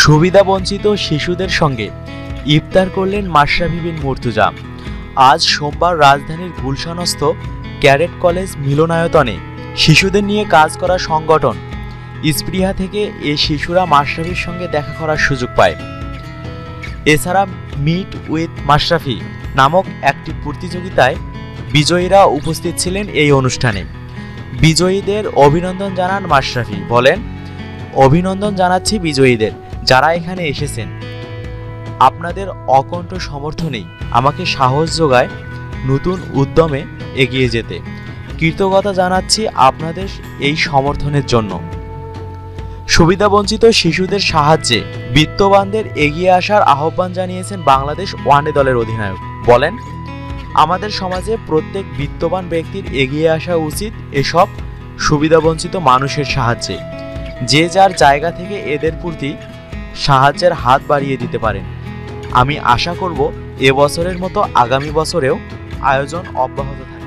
সুবিধাবঞ্চিত শিশুদের সঙ্গে ইফতার করলেন মাশরাফি বিন মুর্তজা। আজ সোমবার রাজধানীর গুলশানস্থ ক্যাডেট কলেজ মিলনায়তনে শিশুদের নিয়ে কাজ করা সংগঠন স্পৃহা থেকে এই শিশুরা মাশরাফির সঙ্গে দেখা করার সুযোগ পায়। এছাড়া মিট উইথ মাশরাফি নামক একটি প্রতিযোগিতায় বিজয়ীরা উপস্থিত ছিলেন এই অনুষ্ঠানে। বিজয়ীদের অভিনন্দন জানান মাশরাফি, বলেন, অভিনন্দন জানাচ্ছি বিজয়ীদের যারা এখানে এসেছেন। আপনাদের অকণ্ঠ সমর্থনেই আমাকে সাহস যোগায় নতুন উদ্যমে এগিয়ে যেতে। কৃতজ্ঞতা জানাচ্ছি আপনাদের এই সমর্থনের জন্য। সুবিধাবঞ্চিত শিশুদের সাহায্যে বিত্তবানদের এগিয়ে আসার আহ্বান জানিয়েছেন বাংলাদেশ ওয়ানডে দলের অধিনায়ক, বলেন, আমাদের সমাজে প্রত্যেক বিত্তবান ব্যক্তির এগিয়ে আসা উচিত এসব সুবিধাবঞ্চিত মানুষের সাহায্যে। যে যার জায়গা থেকে এদের প্রতি সাহায্যের হাত বাড়িয়ে দিতে পারেন। আমি আশা করব এবছরের মতো আগামী বছরেও আয়োজন অব্যাহত থাকবে।